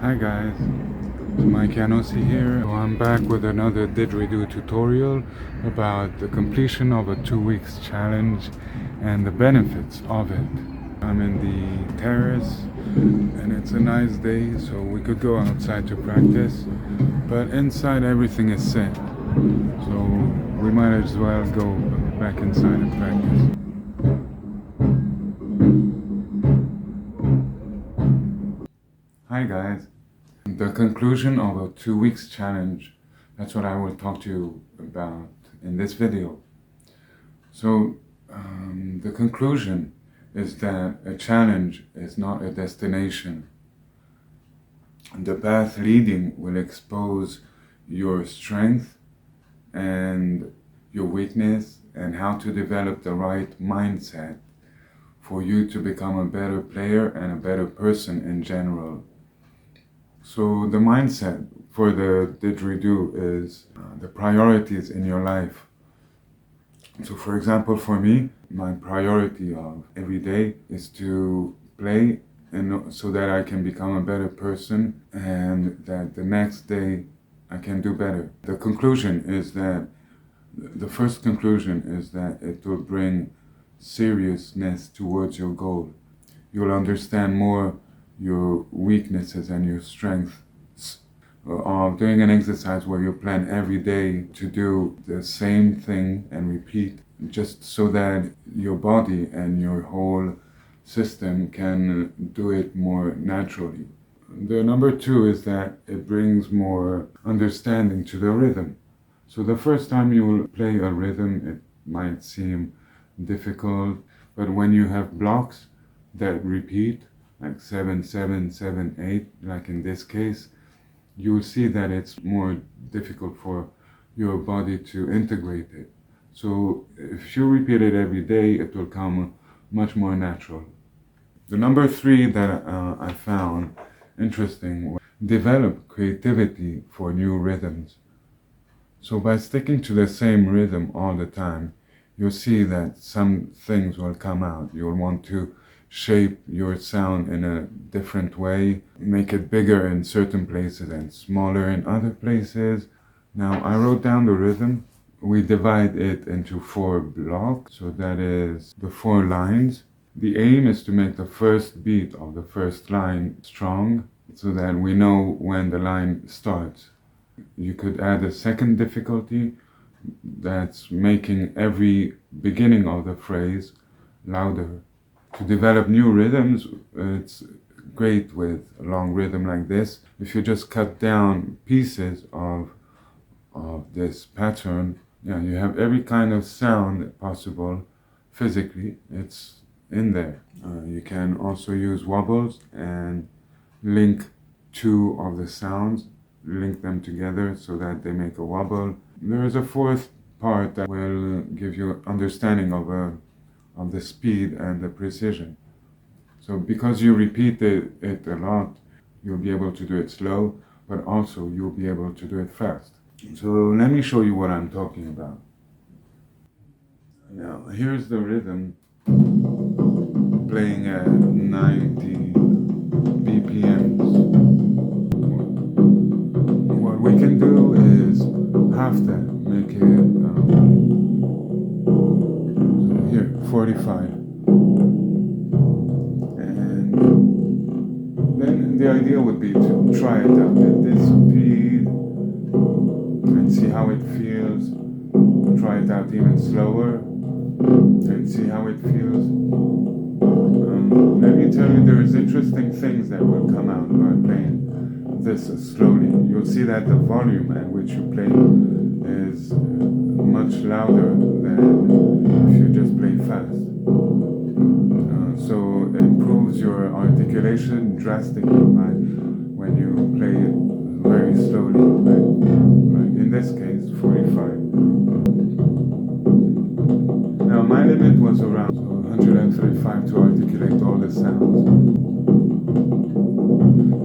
Hi guys, it's Mike Yanossi here. So I'm back with another Didgeridoo tutorial about the completion of a 2 weeks challenge and the benefits of it. I'm in the terrace and it's a nice day, so we could go outside to practice, but inside everything is set, so we might as well go back inside and practice. Hi guys. The conclusion of a 2 weeks challenge, that's what I will talk to you about in this video. So the conclusion is that a challenge is not a destination. The path leading will expose your strength and your weakness and how to develop the right mindset for you to become a better player and a better person in general. So the mindset for the Didgeridoo is the priorities in your life. So for example, for me, my priority of every day is to play and so that I can become a better person and that the next day I can do better. The conclusion is that, the first conclusion is that it will bring seriousness towards your goal. You'll understand more your weaknesses and your strengths of doing an exercise where you plan every day to do the same thing and repeat, just so that your body and your whole system can do it more naturally. The number two is that it brings more understanding to the rhythm. So the first time you will play a rhythm, it might seem difficult, but when you have blocks that repeat, like 7, 7, 7, 8, like in this case, you will see that it's more difficult for your body to integrate it. So if you repeat it every day, it will come much more natural. The number three that I found interesting was develop creativity for new rhythms. So by sticking to the same rhythm all the time, you'll see that some things will come out. You'll want to shape your sound in a different way, make it bigger in certain places and smaller in other places. Now I wrote down the rhythm. We divide it into 4 blocks, so that is the 4 lines. The aim is to make the first beat of the first line strong, so that we know when the line starts. You could add a second difficulty, that's making every beginning of the phrase louder. To develop new rhythms, it's great with a long rhythm like this. If you just cut down pieces of this pattern, you have every kind of sound possible physically, it's in there. You can also use wobbles and link 2 of the sounds, link them together so that they make a wobble. There is a 4th part that will give you understanding of the speed and the precision. So because you repeat it a lot, you'll be able to do it slow, but also you'll be able to do it fast. So let me show you what I'm talking about. Now here's the rhythm playing at 90 BPMs. What we can do is half that, make it here, 45. And then the idea would be to try it out at this speed and see how it feels. Try it out even slower and see how it feels. Let me tell you, there is interesting things that will come out by playing this slowly. You'll see that the volume at which you play is much louder than if you just play fast. So it improves your articulation drastically by when you play it very slowly, like in this case, 45. Now my limit was around 135 to articulate all the sounds.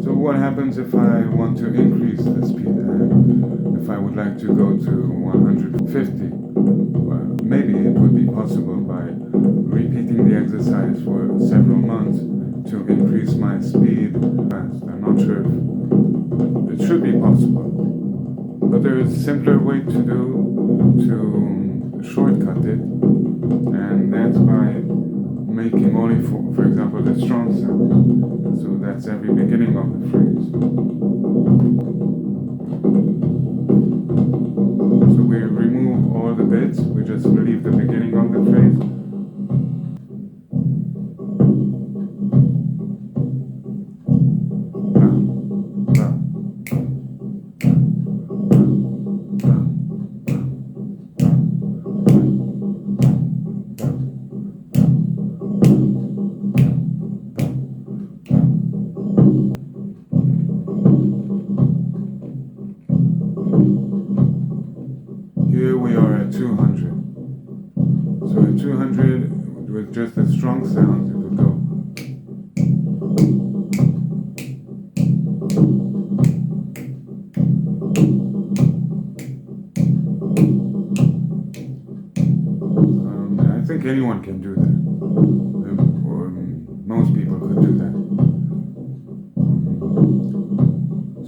So what happens if I want to increase the speed and if I would like to go to 150? Well, maybe it would be possible by repeating the exercise for several months to increase my speed fast. I'm not sure if should be possible. But there is a simpler way to shortcut it, and that's by making only, for example, the strong sound. So that's every beginning of the phrase. So we remove all the bits, we just leave the beginning of the phrase. Here we are at 200. So at 200, with just a strong sound, it would go. I think anyone can do that. Or most people could do that.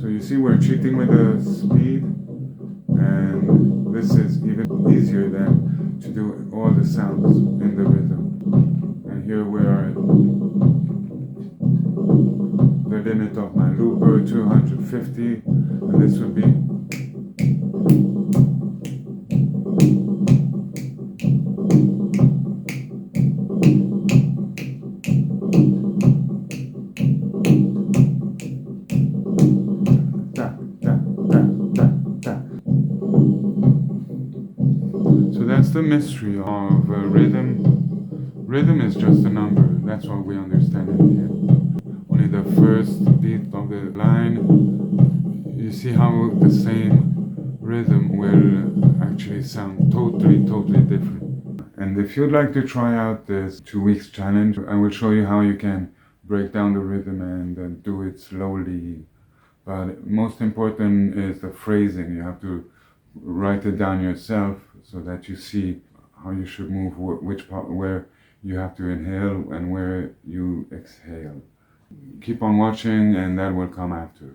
So you see we're cheating with the speed, and this is even easier than to do all the sounds in the rhythm. And here we are at the limit of my looper, 250, and this would be. So that's the mystery of rhythm. Rhythm is just a number, that's what we understand it here. Only the first beat of the line, you see how the same rhythm will actually sound totally different. And if you'd like to try out this 2 weeks challenge, I will show you how you can break down the rhythm and do it slowly. But most important is the phrasing. You have to write it down yourself so that you see how you should move, which part, where you have to inhale and where you exhale. Keep on watching, and that will come after.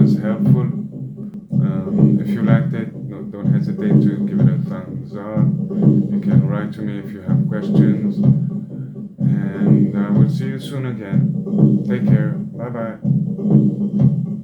was helpful. If you liked it, don't hesitate to give it a thumbs up. You can write to me if you have questions. And I will see you soon again. Take care. Bye bye.